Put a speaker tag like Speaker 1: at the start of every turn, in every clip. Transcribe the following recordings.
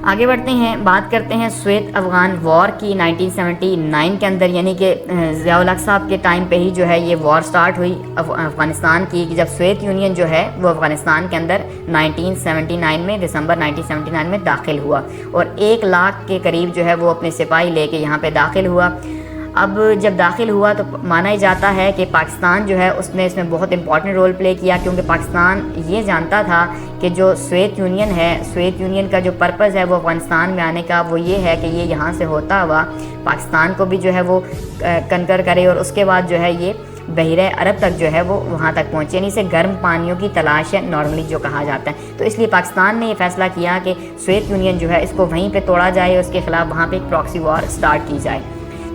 Speaker 1: آگے بڑھتے ہیں، بات کرتے ہیں سوویت افغان وار کی 1979 کے اندر، یعنی کہ ضیاء الحق صاحب کے ٹائم پہ ہی جو ہے یہ وار سٹارٹ ہوئی افغانستان کی، جب سوویت یونین جو ہے وہ افغانستان کے اندر 1979 میں دسمبر 1979 میں داخل ہوا، اور 1 لاکھ کے قریب جو ہے وہ اپنے سپاہی لے کے یہاں پہ داخل ہوا۔ اب جب داخل ہوا تو مانا جاتا ہے کہ پاکستان جو ہے اس نے اس میں بہت امپورٹنٹ رول پلے کیا، کیونکہ پاکستان یہ جانتا تھا کہ جو سوویت یونین ہے، سوویت یونین کا جو پرپز ہے وہ افغانستان میں آنے کا وہ یہ ہے کہ یہ یہاں سے ہوتا ہوا پاکستان کو بھی جو ہے وہ کنکر کرے، اور اس کے بعد جو ہے یہ بحیرہ عرب تک جو ہے وہ وہاں تک پہنچے، یعنی اسے گرم پانیوں کی تلاش ہے نارملی جو کہا جاتا ہے۔ تو اس لیے پاکستان نے یہ فیصلہ کیا کہ سوویت یونین جو ہے اس کو وہیں پہ توڑا جائے، اس کے خلاف وہاں پہ ایک پراکسی وار سٹارٹ کی جائے۔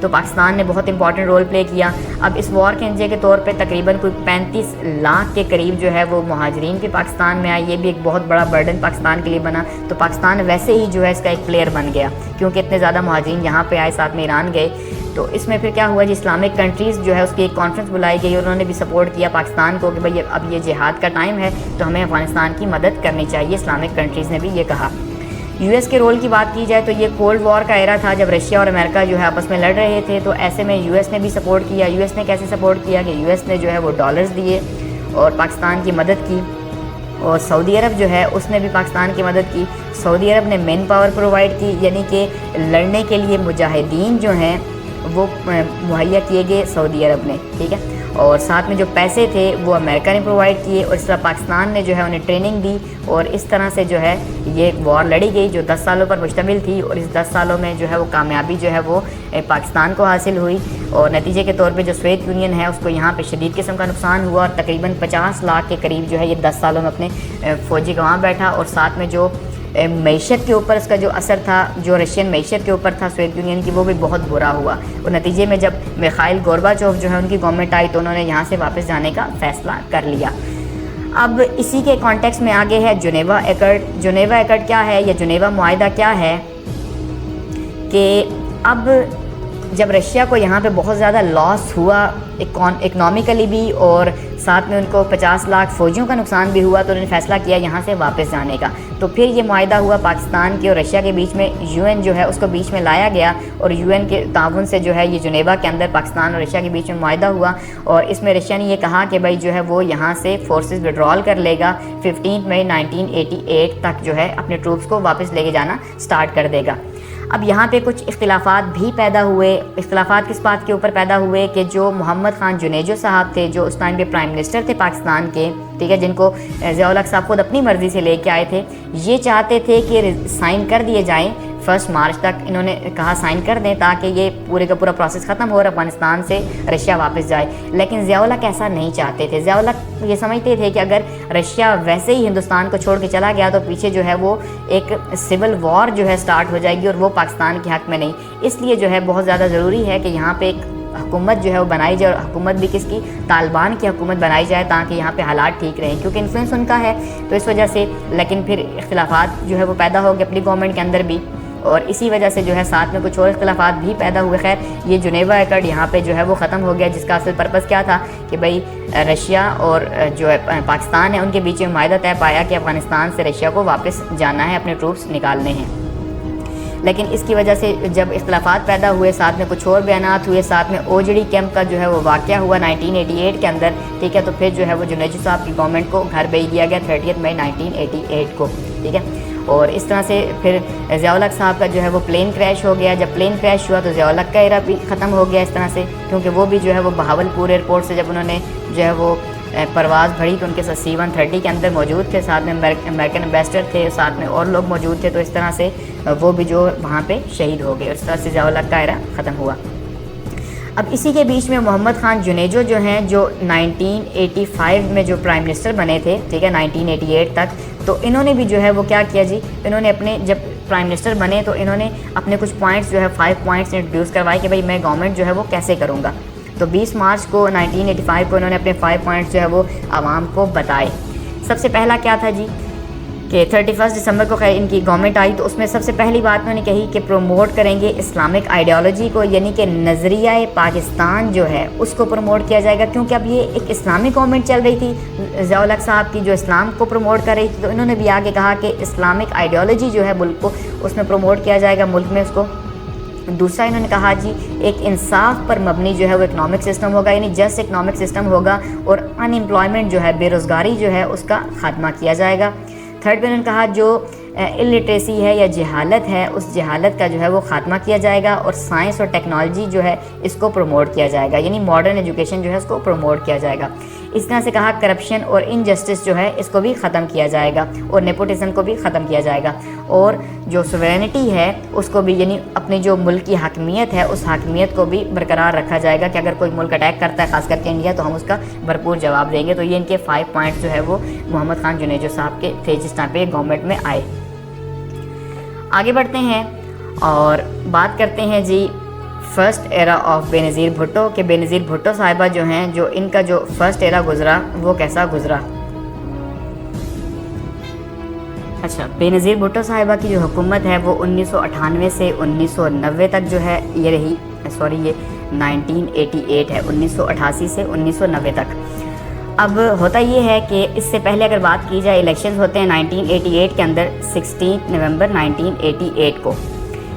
Speaker 1: تو پاکستان نے بہت امپورٹنٹ رول پلے کیا۔ اب اس وار کے نتیجے کے طور پہ تقریباً کوئی 35 لاکھ کے قریب جو ہے وہ مہاجرین بھی پاکستان میں آئے، یہ بھی ایک بہت بڑا برڈن پاکستان کے لیے بنا۔ تو پاکستان ویسے ہی جو ہے اس کا ایک پلیئر بن گیا، کیونکہ اتنے زیادہ مہاجرین یہاں پہ آئے، ساتھ میں ایران گئے۔ تو اس میں پھر کیا ہوا جی، اسلامک کنٹریز جو ہے اس کی ایک کانفرنس بلائی گئی، اور انہوں نے بھی سپورٹ کیا پاکستان کو کہ بھئی اب یہ جہاد کا ٹائم ہے تو ہمیں افغانستان کی مدد کرنی چاہیے۔ اسلامک کنٹریز نے بھی یہ کہا۔ یو ایس کے رول کی بات کی جائے تو یہ کولڈ وار کا ایرا تھا، جب رشیا اور امریکہ جو ہے آپس میں لڑ رہے تھے، تو ایسے میں یو ایس نے بھی سپورٹ کیا۔ یو ایس نے کیسے سپورٹ کیا کہ یو ایس نے جو ہے وہ ڈالرز دیے اور پاکستان کی مدد کی، اور سعودی عرب جو ہے اس نے بھی پاکستان کی مدد کی۔ سعودی عرب نے مین پاور پرووائڈ کی، یعنی کہ لڑنے کے لیے مجاہدین جو ہیں وہ مہیا کیے گئے سعودی عرب نے، ٹھیک ہے، اور ساتھ میں جو پیسے تھے وہ امریکہ نے پرووائڈ کیے، اور اس طرح پاکستان نے جو ہے انہیں ٹریننگ دی، اور اس طرح سے جو ہے یہ وار لڑی گئی جو 10 سالوں پر مشتمل تھی، اور اس 10 سالوں میں جو ہے وہ کامیابی جو ہے وہ پاکستان کو حاصل ہوئی، اور نتیجے کے طور پہ جو سوویت یونین ہے اس کو یہاں پہ شدید قسم کا نقصان ہوا، اور تقریباً 50 لاکھ کے قریب جو ہے یہ 10 سالوں میں اپنے فوجی گنوا بیٹھا، اور ساتھ میں جو معیشت کے اوپر اس کا جو اثر تھا، جو رشین معیشت کے اوپر تھا سوویت یونین کی، وہ بھی بہت برا ہوا، اور نتیجے میں جب میخائیل گورباچوف جو ہے ان کی گورنمنٹ آئی تو انہوں نے یہاں سے واپس جانے کا فیصلہ کر لیا۔ اب اسی کے کانٹیکس میں آگے ہے جنیوا ایکٹ۔ جنیوا ایکٹ کیا ہے یا جنیوا معاہدہ کیا ہے کہ اب جب رشیا کو یہاں پہ بہت زیادہ لاس ہوا اکنامیکلی بھی، اور ساتھ میں ان کو 50 لاکھ فوجیوں کا نقصان بھی ہوا، تو انہوں نے فیصلہ کیا یہاں سے واپس جانے کا۔ تو پھر یہ معاہدہ ہوا پاکستان کے اور رشیا کے بیچ میں، یو این جو ہے اس کو بیچ میں لایا گیا، اور یو این کے تعاون سے جو ہے یہ جنیوا کے اندر پاکستان اور رشیا کے بیچ میں معاہدہ ہوا، اور اس میں رشیا نے یہ کہا کہ بھائی جو ہے وہ یہاں سے فورسز وڈرال کر لے گا، 15 مئی 1988 تک جو ہے اپنے ٹروپس کو واپس لے کے جانا سٹارٹ کر دے گا۔ اب یہاں پہ کچھ اختلافات بھی پیدا ہوئے۔ اختلافات کس بات کے اوپر پیدا ہوئے کہ جو محمد خان جنیجو صاحب تھے، جو اس ٹائم پہ پرائم منسٹر تھے پاکستان کے، ٹھیک ہے، جن کو ضیاء الحق صاحب خود اپنی مرضی سے لے کے آئے تھے، یہ چاہتے تھے کہ سائن کر دیے جائیں 1 مارچ تک، انہوں نے کہا سائن کر دیں تاکہ یہ پورے کا پورا پروسیس ختم ہو اور افغانستان سے رشیا واپس جائے، لیکن ضیاء الحق ایسا نہیں چاہتے تھے۔ ضیاء الحق یہ سمجھتے تھے کہ اگر رشیا ویسے ہی ہندوستان کو چھوڑ کے چلا گیا تو پیچھے جو ہے وہ ایک سول وار جو ہے سٹارٹ ہو جائے گی، اور وہ پاکستان کے حق میں نہیں، اس لیے جو ہے بہت زیادہ ضروری ہے کہ یہاں پہ ایک حکومت جو ہے وہ بنائی جائے، اور حکومت بھی کس کی، طالبان کی حکومت بنائی جائے، تاکہ یہاں پہ حالات ٹھیک رہیں، کیونکہ انفلوئنس ان کا ہے تو اس وجہ سے۔ لیکن پھر اختلافات جو ہے وہ پیدا ہو گئے اپنی گورنمنٹ کے اندر بھی، اور اسی وجہ سے جو ہے ساتھ میں کچھ اور اختلافات بھی پیدا ہوئے۔ خیر یہ جنیوا ایکٹ یہاں پہ جو ہے وہ ختم ہو گیا، جس کا اصل پرپس کیا تھا کہ بھئی رشیا اور جو ہے پاکستان ہے ان کے بیچ میں معاہدہ طے پایا کہ افغانستان سے رشیا کو واپس جانا ہے، اپنے ٹروپس نکالنے ہیں۔ لیکن اس کی وجہ سے جب اختلافات پیدا ہوئے، ساتھ میں کچھ اور بیانات ہوئے، ساتھ میں اوجڑی کیمپ کا جو ہے وہ واقعہ ہوا 1988 کے اندر، ٹھیک ہے، تو پھر جو ہے وہ جنیجو صاحب کی گورنمنٹ کو گھر بھیج دیا گیا 30 مئی 1988 کو، ٹھیک ہے، اور اس طرح سے پھر ضیاء الحق صاحب کا جو ہے وہ پلین کریش ہو گیا۔ جب پلین کریش ہوا تو ضیاء الحق کا ایرا بھی ختم ہو گیا اس طرح سے، کیونکہ وہ بھی جو ہے وہ بہاولپور ایئرپورٹ سے جب انہوں نے جو ہے وہ پرواز بھری تو ان کے ساتھ C-130 کے اندر موجود تھے، ساتھ میں امریکن امبیسڈر تھے، ساتھ میں اور لوگ موجود تھے، تو اس طرح سے وہ بھی جو وہاں پہ شہید ہو گئے، اور اس طرح سے ضیاء الحق کا ایرا ختم ہوا۔ اب اسی کے بیچ میں محمد خان جنیجو جو ہیں، جو 1985 میں جو پرائم منسٹر بنے تھے، ٹھیک ہے، 1988 تک، تو انہوں نے بھی جو ہے وہ کیا کیا جی، انہوں نے اپنے جب پرائم منسٹر بنے تو انہوں نے اپنے کچھ پوائنٹس جو ہے 5 پوائنٹس انٹروڈیوس کروائے کہ بھئی میں گورنمنٹ جو ہے وہ کیسے کروں گا۔ تو 20 مارچ کو 1985 کو انہوں نے اپنے 5 پوائنٹس جو ہے وہ عوام کو بتائے۔ سب سے پہلا کیا تھا جی کہ 31 دسمبر کو خیر ان کی گورنمنٹ آئی تو اس میں سب سے پہلی بات انہوں نے کہی کہ پروموٹ کریں گے اسلامک آئیڈیالوجی کو، یعنی کہ نظریہ پاکستان جو ہے اس کو پروموٹ کیا جائے گا، کیونکہ اب یہ ایک اسلامک گورنمنٹ چل رہی تھی ضیاء الحق صاحب کی جو اسلام کو پروموٹ کر رہی تھی، تو انہوں نے بھی آگے کہا کہ اسلامک آئیڈیالوجی جو ہے ملک کو اس میں پروموٹ کیا جائے گا ملک میں اس کو۔ دوسرا انہوں نے کہا جی ایک انصاف پر مبنی جو ہے وہ اکنامک سسٹم ہوگا، یعنی جسٹ اکنامک سسٹم ہوگا، اور ان امپلائمنٹ جو ہے بے روزگاری جو ہے اس کا خاتمہ کیا جائے گا۔ تھرڈ پہ انہوں نے کہا جو الٹریسی ہے یا جہالت ہے اس جہالت کا جو ہے وہ خاتمہ کیا جائے گا، اور سائنس اور ٹیکنالوجی جو ہے اس کو پروموٹ کیا جائے گا، یعنی ماڈرن ایجوکیشن جو ہے اس کو پروموٹ کیا جائے گا۔ اس طرح سے کہا کرپشن اور انجسٹس جو ہے اس کو بھی ختم کیا جائے گا، اور نیپوٹزم کو بھی ختم کیا جائے گا، اور جو سوورینٹی ہے اس کو بھی، یعنی اپنی جو ملک کی حاکمیت ہے اس حاکمیت کو بھی برقرار رکھا جائے گا کہ اگر کوئی ملک اٹیک کرتا ہے خاص کر کے انڈیا تو ہم اس کا بھرپور جواب دیں گے۔ تو یہ ان کے 5 پوائنٹس جو ہے وہ محمد خان جنیجو صاحب کے تھے جس ٹائم پہ گورنمنٹ میں آئے۔ آگے بڑھتے ہیں اور بات کرتے ہیں جی فرسٹ ایرا آف بے نظیر بھٹو، کہ بے نظیر بھٹو صاحبہ جو ہیں جو ان کا جو فرسٹ ایرا گزرا وہ کیسا گزرا۔ اچھا، بے نظیر بھٹو صاحبہ کی جو حکومت ہے وہ 1998 سے 1990 تک جو ہے یہ رہی، یہ 1988 ہے، 1988 سے 1990 تک۔ اب ہوتا یہ ہے کہ اس سے پہلے اگر بات کی جائے الیکشنز ہوتے ہیں 1988 کے اندر 16 نومبر 1988 کو،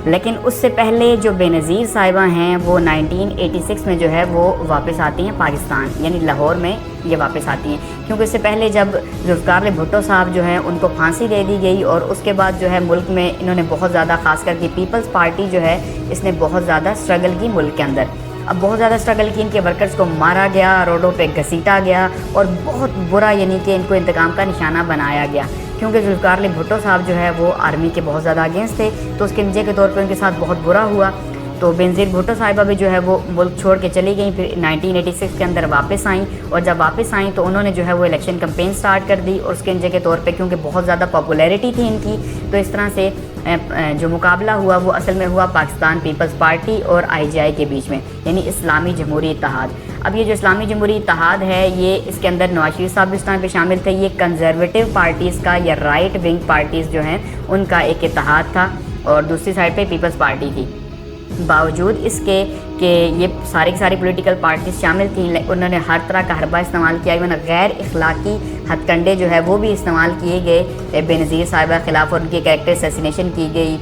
Speaker 1: لیکن اس سے پہلے جو بے نظیر صاحبہ ہیں وہ 1986 میں جو ہے وہ واپس آتی ہیں پاکستان، یعنی لاہور میں یہ واپس آتی ہیں، کیونکہ اس سے پہلے جب ذوالفقار علی بھٹو صاحب جو ہیں ان کو پھانسی دے دی گئی، اور اس کے بعد جو ہے ملک میں انہوں نے بہت زیادہ خاص کر کے پیپلز پارٹی جو ہے اس نے بہت زیادہ اسٹرگل کی ملک کے اندر۔ اب بہت زیادہ اسٹرگل کی، ان کے ورکرز کو مارا گیا، روڈوں پہ گھسیٹا گیا، اور بہت برا یعنی کہ ان کو انتقام کا نشانہ بنایا گیا، کیونکہ ذوالفقار علی بھٹو صاحب جو ہے وہ آرمی کے بہت زیادہ اگینسٹ تھے، تو اس کے نتیجے کے طور پہ ان کے ساتھ بہت برا ہوا۔ تو بے نظیر بھٹو صاحبہ بھی جو ہے وہ ملک چھوڑ کے چلی گئیں، پھر 1986 کے اندر واپس آئیں، اور جب واپس آئیں تو انہوں نے جو ہے وہ الیکشن کمپین سٹارٹ کر دی، اور اس کے نتیجے کے طور پہ کیونکہ بہت زیادہ پاپولیرٹی تھی ان کی، تو اس طرح سے جو مقابلہ ہوا وہ اصل میں ہوا پاکستان پیپلز پارٹی اور IGI کے بیچ میں، یعنی اسلامی جمہوری اتحاد۔ اب یہ جو اسلامی جمہوری اتحاد ہے یہ اس کے اندر نواز شریف صاحب بھی اس ٹائم پہ شامل تھے، یہ کنزرویٹو پارٹیز کا یا رائٹ ونگ پارٹیز جو ہیں ان کا ایک اتحاد تھا، اور دوسری سائڈ پہ پیپلز پارٹی تھی۔ باوجود اس کے کہ یہ ساری کی ساری پولیٹیکل پارٹیز شامل تھیں، انہوں نے ہر طرح کا حربہ استعمال کیا، ایون غیر اخلاقی ہتھ کنڈے جو ہے وہ بھی استعمال کیے گئے بے نظیر صاحبہ کے خلاف، اور ان کی کریکٹر اسیسینیشن کی گئی،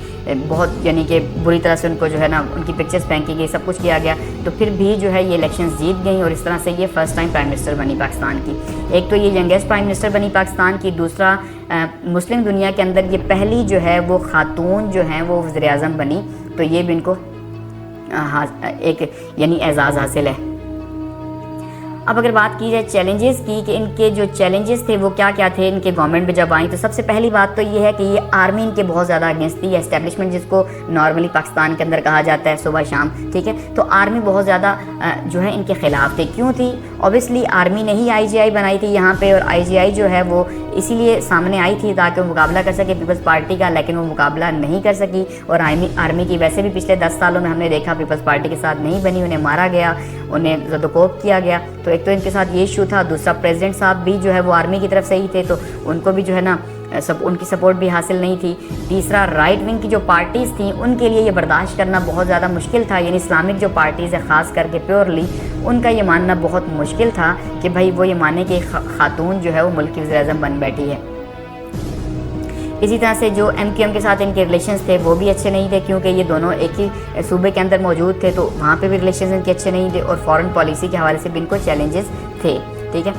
Speaker 1: بہت یعنی کہ بری طرح سے ان کو جو ہے نا ان کی پکچرز پھینکی گئی، سب کچھ کیا گیا، تو پھر بھی جو ہے یہ الیکشنز جیت گئیں، اور اس طرح سے یہ فرسٹ ٹائم پرائم منسٹر بنی پاکستان کی۔ ایک تو یہ ینگیسٹ پرائم منسٹر بنی پاکستان کی، دوسرا مسلم دنیا کے اندر یہ پہلی جو ہے وہ خاتون جو ہیں وہ وزیر اعظم بنی، تو یہ بھی ان کو ایک یعنی اعزاز حاصل ہے۔ اب اگر بات کی جائے چیلنجز کی کہ ان کے جو چیلنجز تھے وہ کیا کیا تھے ان کے گورنمنٹ میں جب آئیں، تو سب سے پہلی بات تو یہ ہے کہ یہ آرمی ان کے بہت زیادہ اگینسٹ تھی، اسٹیبلشمنٹ جس کو نارملی پاکستان کے اندر کہا جاتا ہے صبح شام، ٹھیک ہے، تو آرمی بہت زیادہ جو ہے ان کے خلاف تھی۔ کیوں تھی؟ اوبیسلی آرمی نے ہی IGI بنائی تھی یہاں پہ، اور IGI جو ہے وہ اسی لیے سامنے آئی تھی تاکہ وہ مقابلہ کر سکے پیپلز پارٹی کا، لیکن وہ مقابلہ نہیں کر سکی، اور آرمی کی ویسے بھی پچھلے 10 سالوں میں ہم نے دیکھا پیپلز پارٹی کے ساتھ نہیں بنی، انہیں مارا گیا، انہیں زد و کوب کیا گیا، تو ایک تو ان کے ساتھ یہ ایشو تھا، دوسرا پریزیڈنٹ صاحب بھی جو ہے وہ آرمی کی طرف سے ہی تھے، تو ان کو بھی جو ہے نا ان کی سپورٹ بھی حاصل نہیں تھی، تیسرا رائٹ ونگ کی جو پارٹیز تھیں ان کے لیے یہ برداشت کرنا بہت زیادہ مشکل تھا، یعنی اسلامک جو پارٹیز ہے خاص کر کے پیورلی ان کا یہ ماننا بہت مشکل تھا کہ بھائی وہ یہ مانے کہ خاتون جو ہے وہ ملک کی وزیر اعظم بن بیٹھی ہے۔ اسی طرح سے جو MQM کے ساتھ ان کے ریلیشنز تھے وہ بھی اچھے نہیں تھے، کیونکہ یہ دونوں ایک ہی صوبے کے اندر موجود تھے، تو وہاں پہ بھی ریلیشنز ان کے اچھے نہیں تھے، اور فارن پالیسی کے حوالے سے بھی ان کو چیلنجز تھے، ٹھیک ہے۔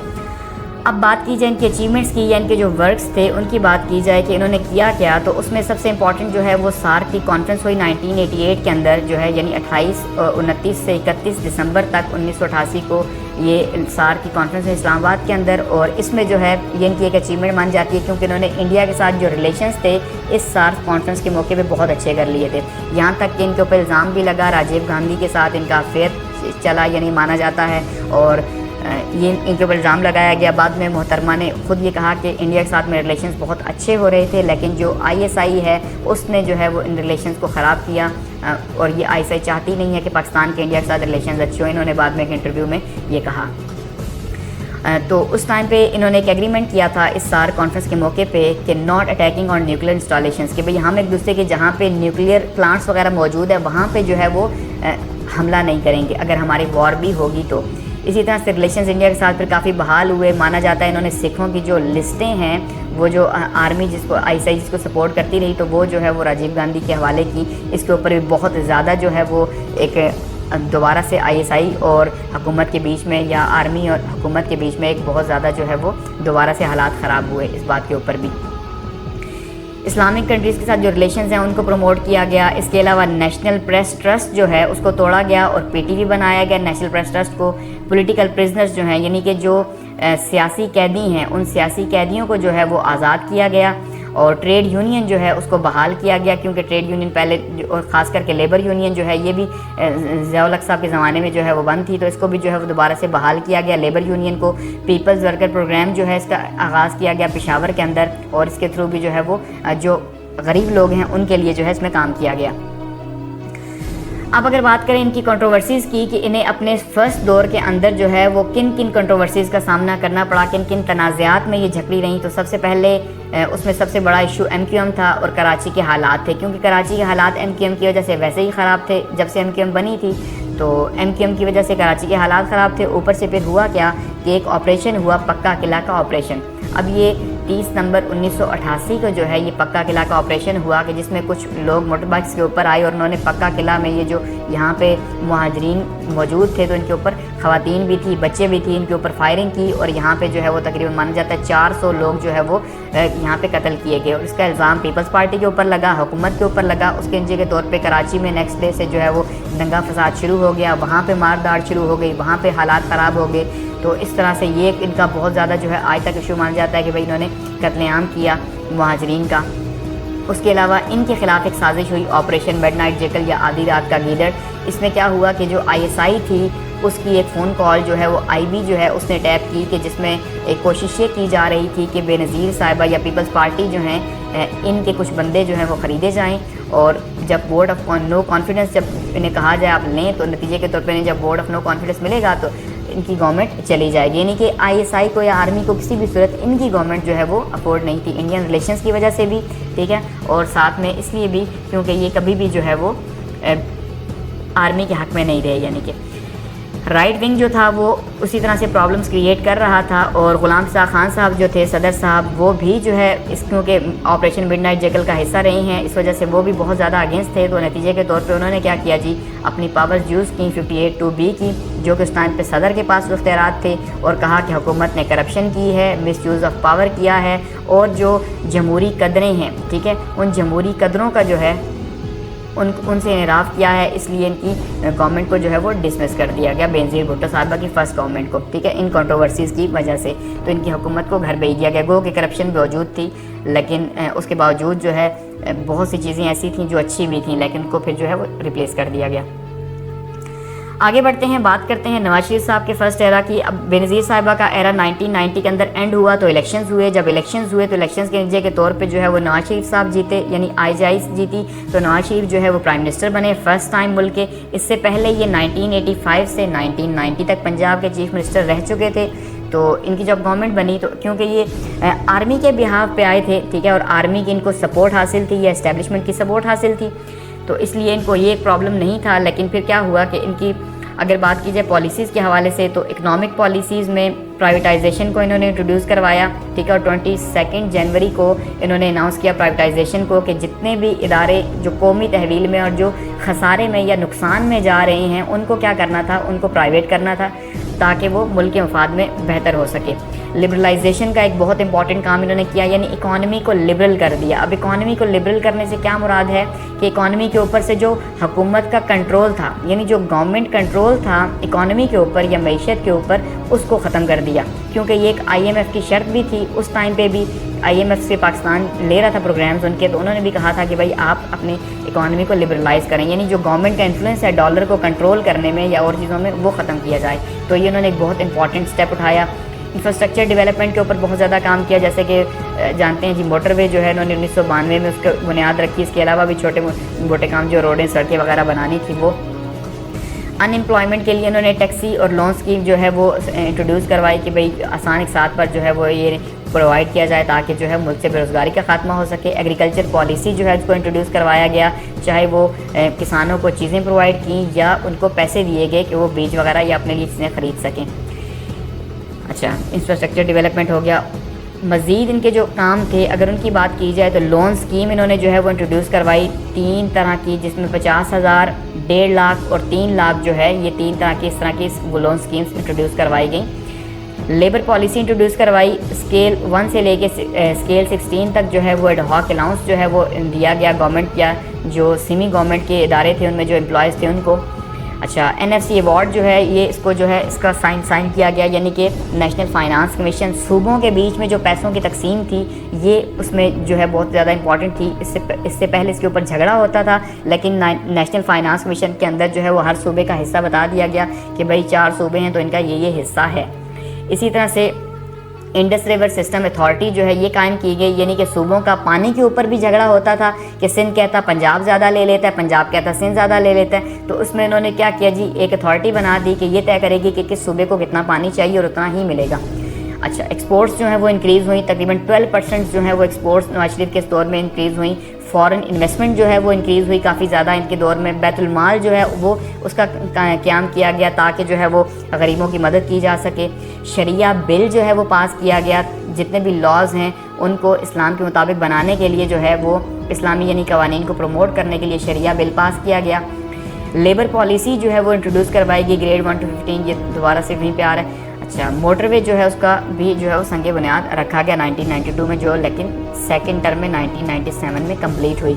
Speaker 1: اب بات کی جائے ان کے اچیومنٹس کی یا ان کے جو ورکس تھے ان کی بات کی جائے کہ انہوں نے کیا کیا، تو اس میں سب سے امپورٹنٹ جو ہے وہ SAARC کی کانفرنس ہوئی 1988 کے اندر جو ہے، یعنی 29 سے 31 دسمبر تک 1988 کو یہ SAARC کی کانفرنس ہے اسلام آباد کے اندر، اور اس میں جو ہے یہ ان کی ایک اچیومنٹ مان جاتی ہے، کیونکہ انہوں نے انڈیا کے ساتھ جو ریلیشنز تھے اس SAARC کانفرنس کے موقع پہ بہت اچھے کر لیے تھے، یہاں تک کہ ان کے اوپر الزام بھی لگا راجیو گاندھی کے ساتھ ان کا افیئر چلا، یعنی مانا جاتا ہے، اور یہ ان کے اوپر الزام لگایا گیا۔ بعد میں محترمہ نے خود یہ کہا کہ انڈیا کے ساتھ میں ریلیشنز بہت اچھے ہو رہے تھے، لیکن جو ISI ہے اس نے جو ہے وہ ان ریلیشنز کو خراب کیا، اور یہ ISI چاہتی نہیں ہے کہ پاکستان کے انڈیا کے ساتھ ریلیشنز اچھے ہوں، انہوں نے بعد میں ایک انٹرویو میں یہ کہا۔ تو اس ٹائم پہ انہوں نے ایک ایگریمنٹ کیا تھا اس سار کانفرنس کے موقع پہ کہ not attacking on nuclear installations, کہ بھئی ہم ایک دوسرے کے جہاں پہ نیوکلیر پلانٹس وغیرہ موجود ہے وہاں پہ جو ہے وہ حملہ نہیں کریں گے اگر ہماری وار بھی ہوگی تو۔ اسی طرح سے ریلیشنز انڈیا کے ساتھ پھر کافی بحال ہوئے، مانا جاتا ہے انہوں نے سکھوں کی جو لسٹیں ہیں وہ جو آرمی جس کو ISI جس کو سپورٹ کرتی رہی تو وہ جو ہے وہ راجیو گاندھی کے حوالے کی، اس کے اوپر بھی بہت زیادہ جو ہے وہ ایک دوبارہ سے ISI اور حکومت کے بیچ میں یا آرمی اور حکومت کے بیچ میں ایک بہت زیادہ جو ہے وہ دوبارہ سے حالات خراب ہوئے اس بات کے اوپر بھی۔ اسلامک کنٹریز کے ساتھ جو ریلیشنز ہیں ان کو پروموٹ کیا گیا، اس کے علاوہ نیشنل پریس ٹرسٹ جو ہے اس کو توڑا گیا اور PTV بنایا گیا۔ نیشنل پریس ٹرسٹ کو پولیٹیکل پرزنرز جو ہیں یعنی کہ جو سیاسی قیدی ہیں ان سیاسی قیدیوں کو جو ہے وہ آزاد کیا گیا، اور ٹریڈ یونین جو ہے اس کو بحال کیا گیا، کیونکہ ٹریڈ یونین پہلے اور خاص کر کے لیبر یونین جو ہے یہ بھی ضیاء الحق صاحب کے زمانے میں جو ہے وہ بند تھی، تو اس کو بھی جو ہے وہ دوبارہ سے بحال کیا گیا۔ لیبر یونین کو پیپلز ورکر پروگرام جو ہے اس کا آغاز کیا گیا پشاور کے اندر، اور اس کے تھرو بھی جو ہے وہ جو غریب لوگ ہیں ان کے لیے جو ہے اس میں کام کیا گیا۔ اب اگر بات کریں ان کی کنٹروورسیز کی کہ انہیں اپنے فرسٹ دور کے اندر جو ہے وہ کن کن کنٹروورسیز کا سامنا کرنا پڑا، کن کن تنازعات میں یہ جھکڑی رہیں، تو سب سے پہلے اس میں سب سے بڑا ایشو MQM تھا اور کراچی کے حالات تھے، کیونکہ کراچی کے حالات MQM کی وجہ سے ویسے ہی خراب تھے جب سے MQM بنی تھی، تو MQM کی وجہ سے کراچی کے حالات خراب تھے۔ اوپر سے پھر ہوا کیا کہ ایک آپریشن ہوا پکا قلعہ کا آپریشن۔ اب یہ 30 نومبر 1988 کو جو ہے یہ پکا قلعہ کا آپریشن ہوا کہ جس میں کچھ لوگ موٹر بائکس کے اوپر آئے اور انہوں نے پکا قلعہ میں یہ جو یہاں پہ مہاجرین موجود تھے تو ان کے اوپر خواتین بھی تھی، بچے بھی تھی، ان کے اوپر فائرنگ کی، اور یہاں پہ جو ہے وہ تقریباً مانا جاتا ہے 400 لوگ جو ہے وہ یہاں پہ قتل کیے گئے، اور اس کا الزام پیپلز پارٹی کے اوپر لگا، حکومت کے اوپر لگا۔ اس کے نتیجے کے طور پہ کراچی میں نیکسٹ ڈے سے جو ہے وہ دنگا فساد شروع ہو گیا، وہاں پہ مار داڑ شروع ہو گئی، وہاں پہ حالات خراب ہو گئے۔ تو اس طرح سے یہ ان کا بہت زیادہ جو ہے آج تک ایشو مانا جاتا ہے کہ بھئی انہوں نے قتل عام کیا مہاجرین کا۔ اس کے علاوہ ان کے خلاف ایک سازش ہوئی آپریشن میڈ نائٹ جیکل یا آدھی رات کا گیدڑ۔ اس میں کیا ہوا کہ جو ISI تھی اس کی ایک فون کال جو ہے وہ IB جو ہے اس نے ٹیپ کی کہ جس میں ایک کوشش یہ کی جا رہی تھی کہ بے نظیر صاحبہ یا پیپلز پارٹی جو ہیں ان کے کچھ بندے جو ہیں وہ خریدے جائیں، اور جب ووٹ آف نو کانفیڈنس جب انہیں کہا جائے آپ لیں تو نتیجے کے طور پہ انہیں جب ووٹ آف نو کانفیڈنس ملے گا تو ان کی گورنمنٹ چلی جائے گی، یعنی کہ ISI کو یا آرمی کو کسی بھی صورت ان کی گورنمنٹ جو ہے وہ افورڈ نہیں تھی، انڈین ریلیشنز کی وجہ سے بھی، ٹھیک ہے، اور ساتھ میں اس لیے بھی کیونکہ یہ کبھی بھی جو ہے وہ آرمی کے حق میں نہیں رہے، یعنی کہ رائٹ ونگ جو تھا وہ اسی طرح سے پرابلمز کریٹ کر رہا تھا، اور غلام صاحب خان صاحب جو تھے صدر صاحب وہ بھی جو ہے اس کیونکہ آپریشن مڈ نائٹ جیکل کا حصہ رہے ہیں اس وجہ سے وہ بھی بہت زیادہ اگینسٹ تھے، تو نتیجے کے طور پہ انہوں نے کیا کیا جی اپنی پاورز یوز کی 58(2)B کی، جو کہ اس ٹائم پہ صدر کے پاس اختیارات تھے، اور کہا کہ حکومت نے کرپشن کی ہے، مس یوز آف پاور کیا ہے، اور جو جمہوری قدریں ہیں، ٹھیک ہے، ان جمہوری قدروں کا جو ہے ان سے انحراف کیا ہے، اس لیے ان کی گورنمنٹ کو جو ہے وہ ڈسمس کر دیا گیا، بینظیر بھٹو صاحبہ کی فرسٹ گورنمنٹ کو، ٹھیک ہے، ان کنٹروورسیز کی وجہ سے، تو ان کی حکومت کو گھر بھیج دیا گیا۔ گو کہ کرپشن موجود تھی لیکن اس کے باوجود جو ہے بہت سی چیزیں ایسی تھیں جو اچھی بھی تھیں، لیکن ان کو پھر جو ہے وہ ریپلیس کر دیا گیا۔ آگے بڑھتے ہیں، بات کرتے ہیں نواز شریف صاحب کے فرسٹ ایرا کی۔ اب بینظیر صاحبہ کا ایرا 1990 کے اندر اینڈ ہوا تو الیکشنز ہوئے، جب الیکشنز ہوئے تو الیکشنز کے نتیجے کے طور پہ جو ہے وہ نواز شریف صاحب جیتے، یعنی ISI جیتی، تو نواز شریف جو ہے وہ پرائم منسٹر بنے فرسٹ ٹائم ملک کے۔ اس سے پہلے یہ 1985 سے 1990 تک پنجاب کے چیف منسٹر رہ چکے تھے، تو ان کی جب گورنمنٹ بنی تو کیونکہ یہ آرمی کے بہاف پہ آئے تھے، ٹھیک ہے، اور آرمی کی ان کو سپورٹ حاصل تھی یا اسٹیبلشمنٹ کی سپورٹ حاصل تھی، تو اس لیے ان کو یہ ایک پرابلم نہیں تھا۔ لیکن پھر کیا ہوا کہ ان کی اگر بات کی جائے پالیسیز کے حوالے سے تو اکنامک پالیسیز میں پرائیویٹائزیشن کو انہوں نے انٹروڈیوس کروایا، ٹھیک ہے، اور 22 جنوری کو انہوں نے اناؤنس کیا پرائیویٹائزیشن کو کہ جتنے بھی ادارے جو قومی تحویل میں اور جو خسارے میں یا نقصان میں جا رہے ہیں ان کو کیا کرنا تھا، ان کو پرائیویٹ کرنا تھا تاکہ وہ ملک کے مفاد میں بہتر ہو سکے۔ لبرلائزیشن کا ایک بہت امپورٹنٹ کام انہوں نے کیا، یعنی اکانومی کو لبرل کر دیا۔ اب اکانومی کو لبرل کرنے سے کیا مراد ہے کہ اکانومی کے اوپر سے جو حکومت کا کنٹرول تھا، یعنی جو گورنمنٹ کنٹرول تھا اکانومی کے اوپر یا معیشت کے اوپر، اس کو ختم کر دیا، کیونکہ یہ ایک IMF کی شرط بھی تھی۔ اس ٹائم پہ بھی IMF سے پاکستان لے رہا تھا پروگرامز ان کے، تو انہوں نے بھی کہا تھا کہ بھائی آپ اپنی اکانومی کو لبرلائز کریں، یعنی جو گورنمنٹ کا انفلوئنس ہے ڈالر کو کنٹرول کرنے میں یا اور چیزوں میں وہ ختم کیا جائے، تو یہ انہوں نے ایک بہت امپورٹنٹ اسٹیپ اٹھایا۔ انفراسٹرکچر ڈیولپمنٹ کے اوپر بہت زیادہ کام کیا، جیسے کہ جانتے ہیں جی موٹر وے جو ہے انہوں نے 1992 میں اس کو بنیاد رکھی، اس کے علاوہ بھی چھوٹے موٹے کام جو روڈیں سڑکیں وغیرہ بنانی تھی وہ۔ ان امپلائمنٹ کے لیے انہوں نے ٹیکسی اور لون اسکیم جو ہے وہ انٹروڈیوس کروائی کہ بھئی آسان اقساط پر جو ہے وہ یہ پرووائڈ کیا جائے تاکہ جو ہے ملک سے بے روزگاری کا خاتمہ ہو سکے. ایگریکلچر پالیسی جو ہے اس کو انٹروڈیوس کروایا گیا, چاہے وہ کسانوں کو چیزیں پرووائڈ کیں یا ان کو پیسے دیے گئے کہ وہ بیج وغیرہ یا اپنے لیے چیزیں خرید سکیں. اچھا, انفراسٹرکچر ڈیولپمنٹ ہو گیا. مزید ان کے جو کام تھے اگر ان کی بات کی جائے تو لون اسکیم انہوں نے جو ہے وہ انٹروڈیوس کروائی 3 طرح کی, جس میں 50,000, 1.5 لاکھ اور 3 لاکھ جو ہے یہ 3 طرح کی اس طرح کی لون اسکیمز انٹروڈیوس کروائی گئیں. لیبر پالیسی انٹروڈیوس کروائی, اسکیل 1 سے لے کے اسکیل 16 تک جو ہے وہ ایڈ ہاک الاؤنس جو ہے وہ دیا گیا گورنمنٹ یا جو سیمی گورنمنٹ کے ادارے تھے ان میں جو امپلائز تھے ان کو. اچھا, NFC ایوارڈ جو ہے یہ اس کو جو ہے اس کا سائن کیا گیا, یعنی کہ نیشنل فائنانس کمیشن صوبوں کے بیچ میں جو پیسوں کی تقسیم تھی یہ اس میں جو ہے بہت زیادہ امپورٹنٹ تھی. اس سے پہلے اس کے اوپر جھگڑا ہوتا تھا, لیکن نیشنل فائنانس کمیشن کے اندر جو ہے وہ ہر صوبے کا حصہ بتا دیا گیا کہ بھئی 4 صوبے ہیں تو ان کا یہ حصہ ہے. اسی طرح سے انڈس ریور سسٹم اتھارٹی جو ہے یہ قائم کی گئی, یعنی کہ صوبوں کا پانی کے اوپر بھی جھگڑا ہوتا تھا کہ سندھ کہتا پنجاب زیادہ لے لیتا ہے, پنجاب کہتا سندھ زیادہ لے لیتا ہے. تو اس میں انہوں نے کیا کیا جی, ایک اتھارٹی بنا دی کہ یہ طے کرے گی کہ کس صوبے کو کتنا پانی چاہیے اور اتنا ہی ملے گا. اچھا, ایکسپورٹس جو ہیں وہ انکریز ہوئیں, تقریباً 12% جو ہیں وہ ایکسپورٹس نواز شریف کے دور میں انکریز ہوئیں. فارن انویسٹمنٹ جو ہے وہ انکریز ہوئی کافی زیادہ ان کے دور میں. بیت المال جو ہے وہ اس کا قیام کیا گیا تاکہ جو ہے وہ غریبوں کی مدد کی جا سکے. شریعہ بل جو ہے وہ پاس کیا گیا, جتنے بھی لاز ہیں ان کو اسلام کے مطابق بنانے کے لیے جو ہے وہ اسلامی یعنی قوانین کو پروموٹ کرنے کے لیے شریعہ بل پاس کیا گیا. لیبر پالیسی جو ہے وہ انٹروڈیوس کروائی گئی, گریڈ 1 to 15, یہ دوبارہ سے وہیں پہ آ رہا ہے. اچھا, موٹر وے جو ہے اس کا بھی جو ہے وہ سنگ بنیاد رکھا گیا 1992 میں, جو لیکن سیکنڈ ٹرم میں 1997 میں کمپلیٹ ہوئی.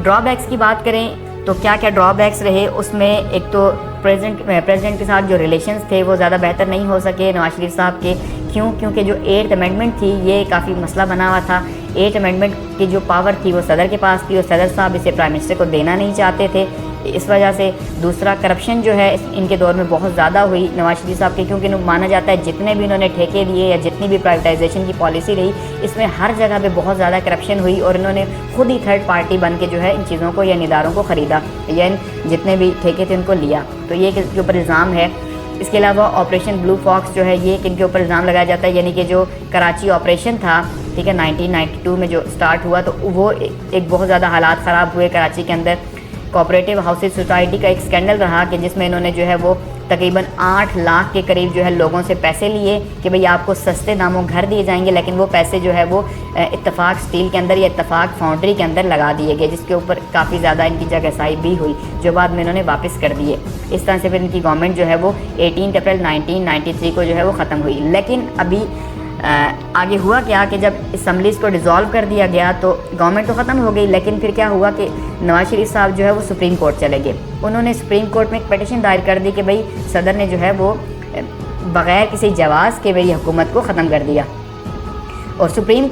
Speaker 1: ڈرا بیکس کی بات کریں تو کیا کیا ڈرا بیکس رہے, اس میں ایک تو پریزیڈنٹ کے ساتھ جو ریلیشنز تھے وہ زیادہ بہتر نہیں ہو سکے نواز شریف صاحب کے. کیونکہ جو 8th امینڈمنٹ تھی یہ کافی مسئلہ بنا ہوا تھا. 8th امینڈمنٹ کی جو پاور تھی وہ صدر کے پاس تھی اور صدر صاحب اسے پرائم منسٹر کو دینا نہیں چاہتے تھے. اس وجہ سے دوسرا کرپشن جو ہے ان کے دور میں بہت زیادہ ہوئی نواز شریف صاحب کے, کیونکہ مانا جاتا ہے جتنے بھی انہوں نے ٹھیکے دیے یا جتنی بھی پرائیویٹائزیشن کی پالیسی رہی اس میں ہر جگہ پہ بہت زیادہ کرپشن ہوئی اور انہوں نے خود ہی تھرڈ پارٹی بن کے جو ہے ان چیزوں کو یا ان اداروں کو خریدا یا جتنے بھی ٹھیکے تھے ان کو لیا. تو یہ کے اوپر الزام ہے. اس کے علاوہ آپریشن بلو فاکس جو ہے یہ کن کے اوپر الزام لگایا جاتا ہے, یعنی کہ جو کراچی آپریشن تھا, ٹھیک ہے, 1992 میں جو سٹارٹ ہوا تو وہ ایک بہت زیادہ حالات خراب ہوئے کراچی کے اندر. کوآپریٹو ہاؤسز سوسائٹی کا ایک اسکینڈل رہا کہ جس میں انہوں نے جو ہے وہ تقریباً 8 لاکھ کے قریب جو ہے لوگوں سے پیسے لیے کہ بھئی آپ کو سستے داموں گھر دیے جائیں گے, لیکن وہ پیسے جو ہے وہ اتفاق اسٹیل کے اندر یا اتفاق فاؤنڈری کے اندر لگا دیے گئے, جس کے اوپر کافی زیادہ ان کی جگہ سائی بھی ہوئی جو بعد میں انہوں نے واپس کر دیے. اس طرح سے پھر ان کی گورنمنٹ جو ہے وہ 18 اپریل 1993 کو جو ہے وہ ختم ہوئی. لیکن ابھی آگے ہوا کیا کہ جب اسمبلیز کو ڈیزالو کر دیا گیا تو گورنمنٹ تو ختم ہو گئی, لیکن پھر کیا ہوا کہ نواز شریف صاحب جو ہے وہ سپریم کورٹ چلے گئے. انہوں نے سپریم کورٹ میں ایک پٹیشن دائر کر دی کہ بھئی صدر نے جو ہے وہ بغیر کسی جواز کے میری حکومت کو ختم کر دیا. اور سپریم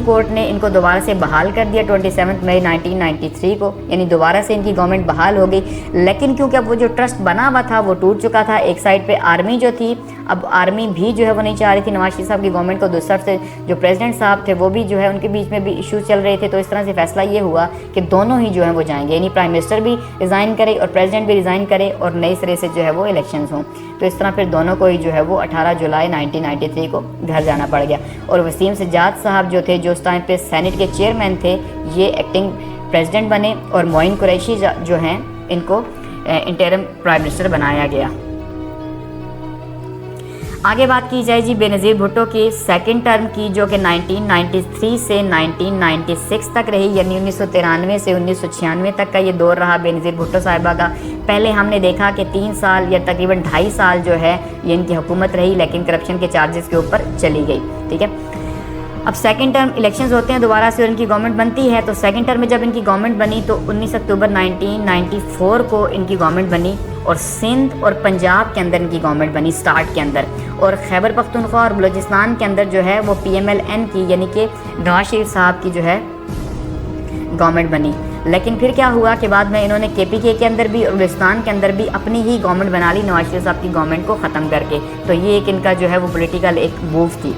Speaker 1: کورٹ نے ان کو دوبارہ سے بحال کر دیا 27 مئی 1993 کو, یعنی دوبارہ سے ان کی گورنمنٹ بحال ہو گئی. لیکن کیونکہ اب وہ جو ٹرسٹ بنا ہوا تھا وہ ٹوٹ چکا تھا. ایک سائڈ پہ آرمی جو تھی, اب آرمی بھی جو ہے وہ نہیں چاہ رہی تھی نواز شریف صاحب کی گورنمنٹ کو, دوسری طرف سے جو پریزیڈنٹ صاحب تھے وہ بھی جو ہے ان کے بیچ میں بھی ایشوز چل رہے تھے. تو اس طرح سے فیصلہ یہ ہوا کہ دونوں ہی جو ہیں وہ جائیں گے, یعنی پرائم منسٹر بھی ریزائن کرے اور پریزیڈنٹ بھی ریزائن کرے اور نئے سرے سے جو ہے وہ الیکشنز ہوں. تو اس طرح پھر دونوں کو ہی جو ہے وہ 18 جولائی 1993 کو گھر جانا پڑ گیا. اور وسیم سجاد صاحب جو تھے جو اس ٹائم پہ سینٹ کے چیئرمین تھے یہ ایکٹنگ پریزیڈنٹ بنے, اور معین قریشی جو ہیں ان کو انٹرم پرائم منسٹر بنایا گیا. آگے بات کی جائے جی بے نظیر بھٹو کی سیکنڈ ٹرم کی, جو کہ 1993 سے 1996 تک رہی, یعنی 1993 سے 1996 تک کا یہ دور رہا بے نظیر بھٹو صاحبہ کا. پہلے ہم نے دیکھا کہ 3 سال یا تقریباً 2.5 سال جو ہے یہ ان کی حکومت رہی, لیکن کرپشن کے چارجز کے اوپر چلی گئی. ٹھیک ہے, اب سیکنڈ ٹرم الیکشنز ہوتے ہیں دوبارہ سے اور ان کی گورنمنٹ بنتی ہے. تو سیکنڈ ٹرم میں جب ان کی گورنمنٹ بنی تو 19 اکتوبر 1994 کو ان کی گورنمنٹ بنی, اور سندھ اور پنجاب کے اندر ان کی گورنمنٹ بنی سٹارٹ کے اندر, اور خیبر پختونخوا اور بلوچستان کے اندر جو ہے وہ PMLN کی یعنی کہ نواز شریف صاحب کی جو ہے گورنمنٹ بنی. لیکن پھر کیا ہوا کہ بعد میں انہوں نے KPK کے اندر بھی اور بلوچستان کے اندر بھی اپنی ہی گورنمنٹ بنا لی نواز شریف صاحب کی گورنمنٹ کو ختم کر کے. تو یہ ایک ان کا جو ہے وہ پولیٹیکل ایک موو تھی.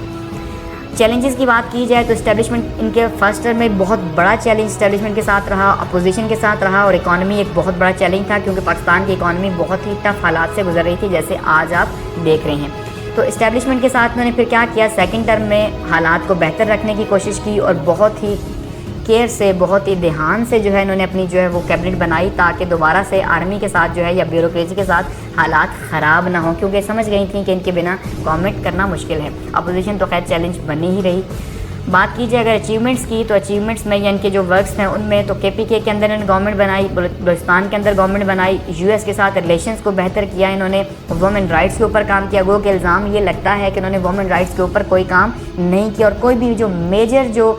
Speaker 1: چیلنجز کی بات کی جائے تو اسٹیبلشمنٹ ان کے فرسٹ ٹرم میں بہت بڑا چیلنج اسٹیبلشمنٹ کے ساتھ رہا، اپوزیشن کے ساتھ رہا، اور اکانومی ایک بہت بڑا چیلنج تھا کیونکہ پاکستان کی اکانومی بہت ہی ٹف حالات سے گزر رہی تھی جیسے آج آپ دیکھ رہے ہیں۔ تو اسٹیبلشمنٹ کے ساتھ انہوں نے پھر کیا کیا، سیکنڈ ٹرم میں حالات کو بہتر رکھنے کی کوشش کی اور بہت ہی کیئر سے، بہت ہی دھیان سے جو ہے انہوں نے اپنی جو ہے وہ کیبنٹ بنائی تاکہ دوبارہ سے آرمی کے ساتھ جو ہے یا بیوروکریسی کے ساتھ حالات خراب نہ ہوں، کیونکہ سمجھ گئی تھیں کہ ان کے بنا گورنمنٹ کرنا مشکل ہے۔ اپوزیشن تو خیر چیلنج بنی ہی رہی۔ بات کی جائے اگر اچیومنٹس کی تو اچیومنٹس میں یا ان کے جو ورکس ہیں ان میں تو کے پی کے اندر انہوں نے گورنمنٹ بنائی، بلوچستان کے اندر گورنمنٹ بنائی، یو ایس کے ساتھ ریلیشنز کو بہتر کیا، انہوں نے وومن رائٹس کے اوپر کام کیا۔ گو کہ الزام یہ لگتا ہے کہ انہوں نے وومن رائٹس کے اوپر کوئی کام نہیں کیا اور کوئی بھی جو میجر جو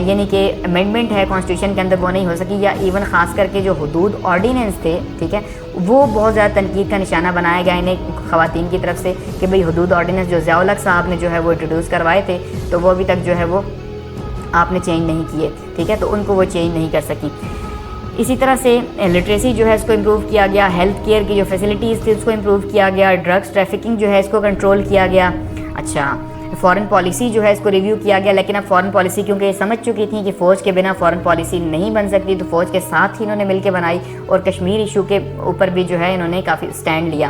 Speaker 1: یعنی کہ امینڈمنٹ ہے کانسٹیٹیوشن کے اندر وہ نہیں ہو سکی، یا ایون خاص کر کے جو حدود آرڈیننس تھے، ٹھیک ہے، وہ بہت زیادہ تنقید کا نشانہ بنایا گیا انہیں خواتین کی طرف سے کہ بھئی حدود آرڈیننس جو ضیاء الحق صاحب نے جو ہے وہ انٹروڈیوس کروائے تھے تو وہ ابھی تک جو ہے وہ آپ نے چینج نہیں کیے، ٹھیک ہے، تو ان کو وہ چینج نہیں کر سکیں۔ اسی طرح سے لٹریسی جو ہے اس کو امپروو کیا گیا، ہیلتھ کیئر کی جو فیسلٹیز تھی اس کو امپروو کیا گیا، ڈرگس ٹریفکنگ جو ہے اس کو کنٹرول کیا گیا۔ اچھا، فارن پالیسی جو ہے اس کو ریویو کیا گیا، لیکن اب فارن پالیسی کیونکہ یہ سمجھ چکی تھیں کہ فوج کے بنا فارن پالیسی نہیں بن سکتی تو فوج کے ساتھ ہی انہوں نے مل کے بنائی، اور کشمیر ایشو کے اوپر بھی جو ہے انہوں نے کافی سٹینڈ لیا۔